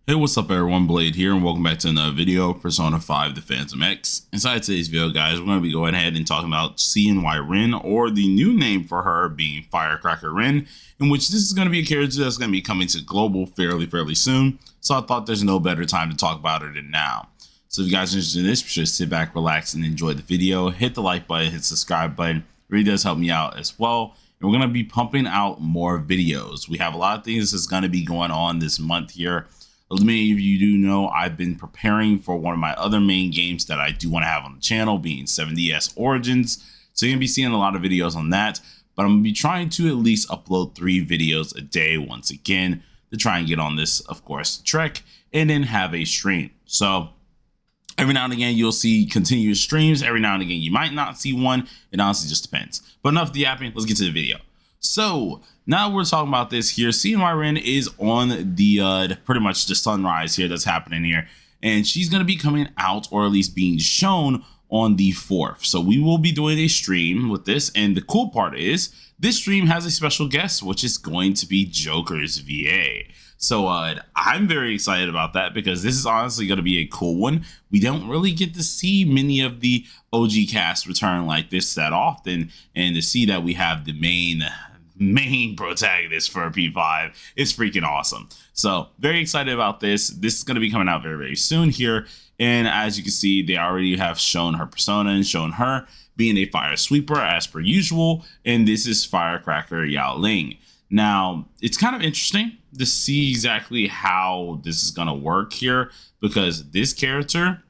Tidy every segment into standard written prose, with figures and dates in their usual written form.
Hey, what's up everyone, Blade here, and welcome back to another video, Persona 5 The Phantom X. Inside today's video, guys, we're going to be going ahead and talking about CNY Rin, or the new name for her being Firecracker Rin, in which this is going to be a character that's going to be coming to global fairly soon, so I thought there's no better time to talk about her than now. So if you guys are interested in this, just sit back, relax, and enjoy the video. Hit the like button, hit the subscribe button. It really does help me out as well. And we're going to be pumping out more videos. We have a lot of things that's going to be going on this month here. As many of you do know, I've been preparing for one of my other main games that I do want to have on the channel, being 7DS Origins. So you're going to be seeing a lot of videos on that, but I'm going to be trying to at least upload 3 videos a day once again to try and get on this, of course, trek, and then have a stream. So every now and again, you'll see continuous streams. Every now and again, you might not see one. It honestly just depends. But enough of the yapping. Let's get to the video. So now we're talking about this here. CNY Rin is on the pretty much the sunrise here that's happening here, and she's going to be coming out, or at least being shown, on the 4th. So we will be doing a stream with this, and the cool part is this stream has a special guest, which is going to be Joker's VA. So I'm very excited about that, because this is honestly going to be a cool one. We don't really get to see many of the OG cast return like this that often, and to see that we have the main protagonist for P5 is freaking awesome. So very excited about this. This is going to be coming out very soon here, and as you can see, they already have shown her persona and shown her being a fire sweeper as per usual, and this is Firecracker Yao Ling. Now, it's kind of interesting to see exactly how this is going to work here, because this character,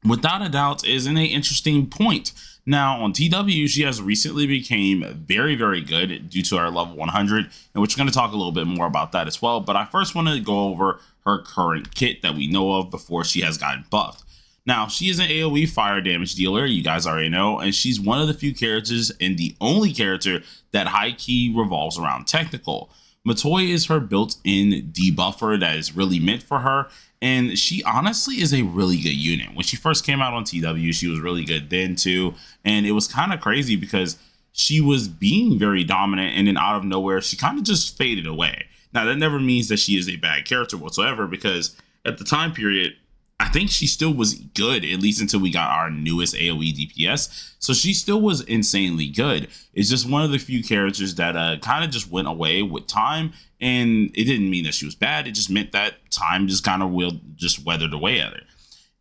without a doubt, is in an interesting point. Now, on TW, she has recently became very good due to her level 100, and we're going to talk a little bit more about that as well. But I first want to go over her current kit that we know of before she has gotten buffed. Now, she is an AoE fire damage dealer, you guys already know, and she's one of the few characters and the only character that high-key revolves around technical. Matoi is her built-in debuffer that is really meant for her, and she honestly is a really good unit. When she first came out on TW, she was really good then too, and it was kind of crazy because she was being very dominant, and then out of nowhere, she kind of just faded away. Now, that never means that she is a bad character whatsoever, because at the time period, I think she still was good, at least until we got our newest AoE DPS. So she still was insanely good. It's just one of the few characters that kind of just went away with time, and it didn't mean that she was bad. It just meant that time just kind of will just weathered away at her.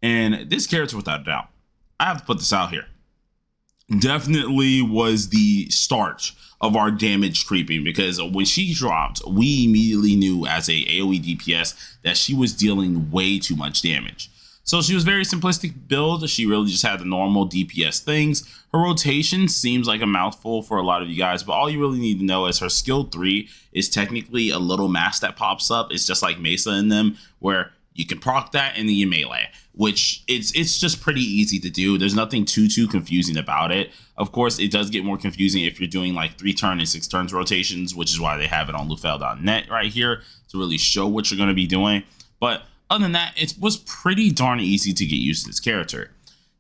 And this character, without a doubt, I have to put this out here, definitely was the start of our damage creeping, because when she dropped, we immediately knew as a AoE DPS that she was dealing way too much damage. So she was very simplistic build. She really just had the normal DPS things. Her rotation seems like a mouthful for a lot of you guys, but all you really need to know is her skill 3 is technically a little mask that pops up. It's just like Mesa in them, where you can proc that and then you melee, which it's just pretty easy to do. There's nothing too confusing about it. Of course, it does get more confusing if you're doing like 3 turn and 6 turns rotations, which is why they have it on lufel.net right here to really show what you're going to be doing. But other than that, it was pretty darn easy to get used to this character.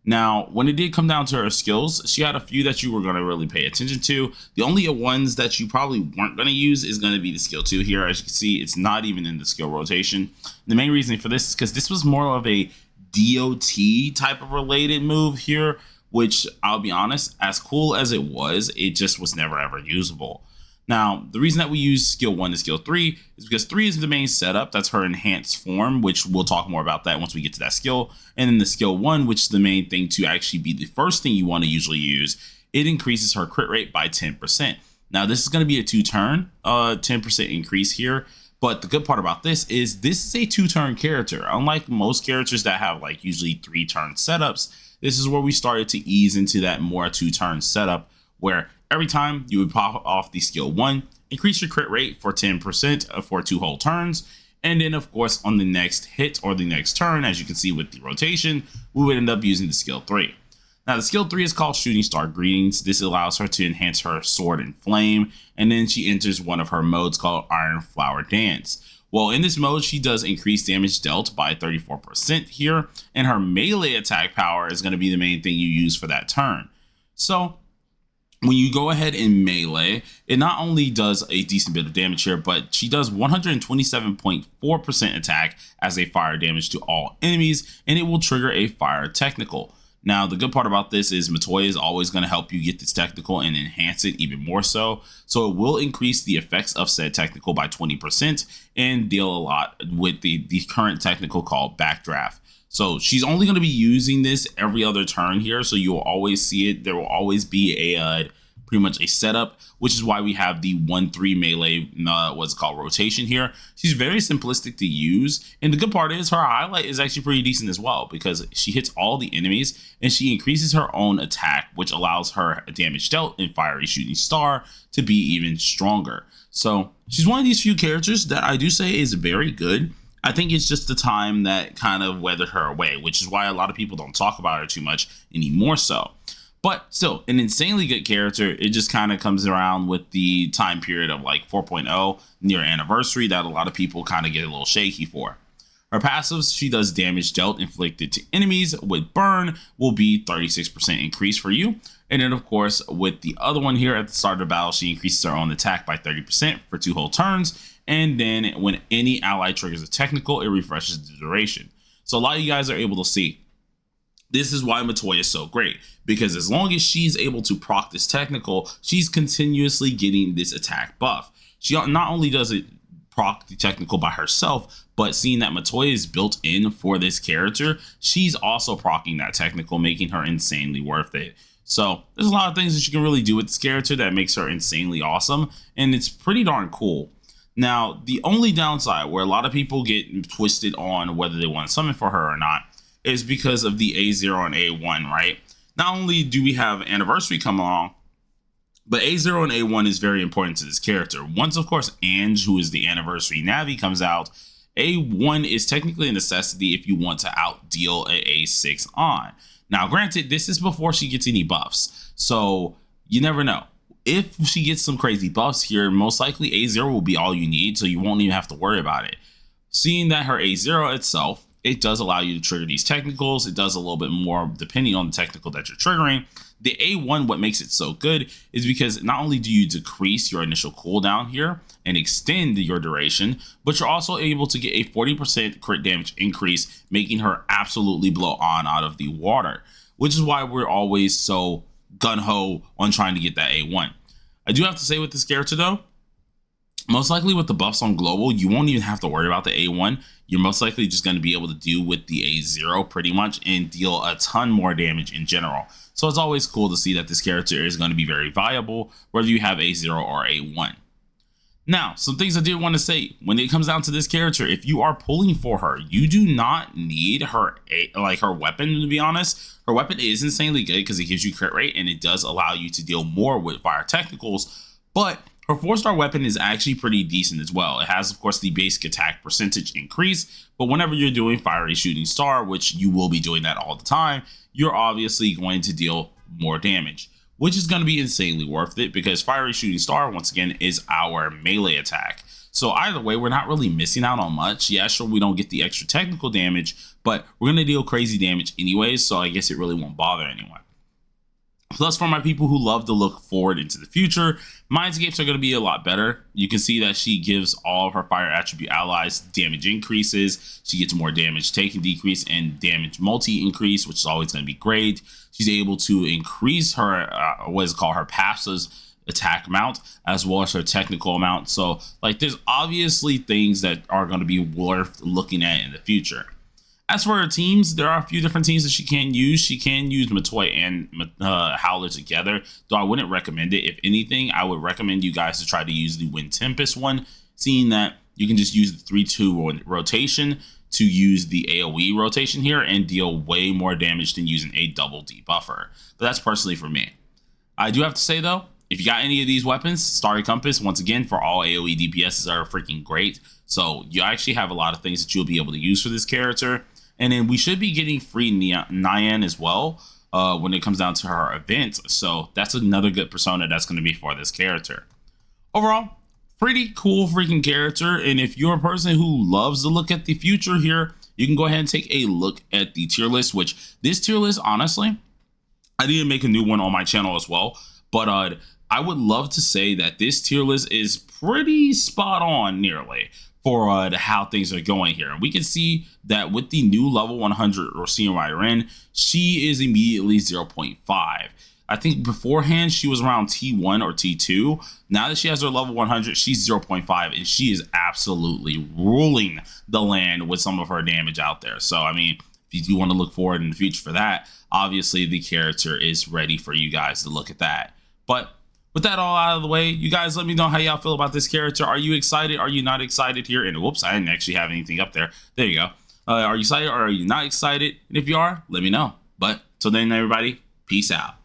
Now, when it did come down to her skills, she had a few that you were going to really pay attention to. The only ones that you probably weren't going to use is going to be the skill 2 here. As you can see, it's not even in the skill rotation. The main reason for this is because this was more of a DOT type of related move here, which I'll be honest, as cool as it just was never ever usable. Now, the reason that we use skill 1 to skill 3 is because 3 is the main setup. That's her enhanced form, which we'll talk more about that once we get to that skill. And then the skill 1, which is the main thing to actually be the first thing you want to usually use, it increases her crit rate by 10%. Now, this is going to be a 2-turn, 10% increase here. But the good part about this is a 2-turn character. Unlike most characters that have like usually 3-turn setups, this is where we started to ease into that more 2-turn setup, where every time you would pop off the skill 1, increase your crit rate for 10% for 2 whole turns. And then, of course, on the next hit or the next turn, as you can see with the rotation, we would end up using the skill 3. Now, the skill 3 is called Shooting Star Greetings. This allows her to enhance her Sword and Flame, and then she enters one of her modes called Iron Flower Dance. Well, in this mode, she does increase damage dealt by 34% here, and her melee attack power is going to be the main thing you use for that turn. So when you go ahead and melee, it not only does a decent bit of damage here, but she does 127.4% attack as a fire damage to all enemies, and it will trigger a fire technical. Now, the good part about this is Matoya is always going to help you get this technical and enhance it even more so. So it will increase the effects of said technical by 20% and deal a lot with the current technical called Backdraft. So she's only going to be using this every other turn here. So you'll always see it. There will always be a pretty much a setup, which is why we have the 1-3 melee, what's it called, rotation here. She's very simplistic to use. And the good part is her highlight is actually pretty decent as well, because she hits all the enemies and she increases her own attack, which allows her damage dealt in Fiery Shooting Star to be even stronger. So she's one of these few characters that I do say is very good. I think it's just the time that kind of weathered her away, which is why a lot of people don't talk about her too much anymore so. But still, an insanely good character. It just kind of comes around with the time period of like 4.0 near anniversary that a lot of people kind of get a little shaky for. Her passives, she does damage dealt inflicted to enemies with burn will be 36% increase for you. And then of course, with the other one here at the start of the battle, she increases her own attack by 30% for 2 whole turns. And then when any ally triggers a technical, it refreshes the duration. So a lot of you guys are able to see, this is why Matoya is so great, because as long as she's able to proc this technical, she's continuously getting this attack buff. She not only does it proc the technical by herself, but seeing that Matoya is built in for this character, she's also procking that technical, making her insanely worth it. So there's a lot of things that you can really do with this character that makes her insanely awesome, and it's pretty darn cool. Now, the only downside where a lot of people get twisted on whether they want to summon for her or not is because of the A0 and A1, right? Not only do we have Anniversary come along, but A0 and A1 is very important to this character. Once, of course, Ange, who is the Anniversary Navi, comes out, A1 is technically a necessity if you want to outdeal a A6 on. Now, granted, this is before she gets any buffs, so you never know. If she gets some crazy buffs here, most likely A0 will be all you need, so you won't even have to worry about it. Seeing that her A0 itself, it does allow you to trigger these technicals. It does a little bit more depending on the technical that you're triggering. The A1, what makes it so good is because not only do you decrease your initial cooldown here and extend your duration, but you're also able to get a 40% crit damage increase, making her absolutely blow on out of the water, which is why we're always so gun-ho on trying to get that A1. I do have to say with this character though, most likely with the buffs on global, you won't even have to worry about the A1. You're most likely just going to be able to deal with the A0 pretty much and deal a ton more damage in general. So it's always cool to see that this character is going to be very viable, whether you have A0 or A1. Now, some things I did want to say when it comes down to this character, if you are pulling for her, you do not need her weapon, to be honest. Her weapon is insanely good because it gives you crit rate and it does allow you to deal more with fire technicals, but her 4-star weapon is actually pretty decent as well. It has, of course, the basic attack percentage increase, but whenever you're doing Fiery Shooting Star, which you will be doing that all the time, you're obviously going to deal more damage, which is going to be insanely worth it because Fiery Shooting Star, once again, is our melee attack. So either way, we're not really missing out on much. Yeah, sure, we don't get the extra technical damage, but we're going to deal crazy damage anyways, so I guess it really won't bother anyone. Plus, for my people who love to look forward into the future, Mindscapes are going to be a lot better. You can see that she gives all of her fire attribute allies damage increases. She gets more damage taken decrease and damage multi increase, which is always going to be great. She's able to increase her, her passive attack amount as well as her technical amount. So, like, there's obviously things that are going to be worth looking at in the future. As for her teams, there are a few different teams that she can use. She can use Matoya and Howler together, though I wouldn't recommend it. If anything, I would recommend you guys to try to use the Wind Tempest one, seeing that you can just use the 3-2 rotation to use the AoE rotation here and deal way more damage than using a double debuffer. But that's personally for me. I do have to say though, if you got any of these weapons, Starry Compass, once again, for all AoE DPSs are freaking great. So you actually have a lot of things that you'll be able to use for this character. And then we should be getting free Nyan as well when it comes down to her event. So that's another good persona that's going to be for this character. Overall, pretty cool freaking character. And if you're a person who loves to look at the future here, you can go ahead and take a look at the tier list, which this tier list, honestly, I didn't make a new one on my channel as well. But I would love to say that this tier list is pretty spot on nearly for how things are going here. And we can see that with the new level 100 or CNY Rin, she is immediately 0.5. I think beforehand she was around T1 or T2. Now that she has her level 100, she's 0.5, and she is absolutely ruling the land with some of her damage out there. So, I mean, if you do want to look forward in the future for that, obviously the character is ready for you guys to look at that. But with that all out of the way, you guys let me know how y'all feel about this character. Are you excited? Are you not excited here? And whoops, I didn't actually have anything up there. There you go. Are you excited or are you not excited? And if you are, let me know. But till then, everybody, peace out.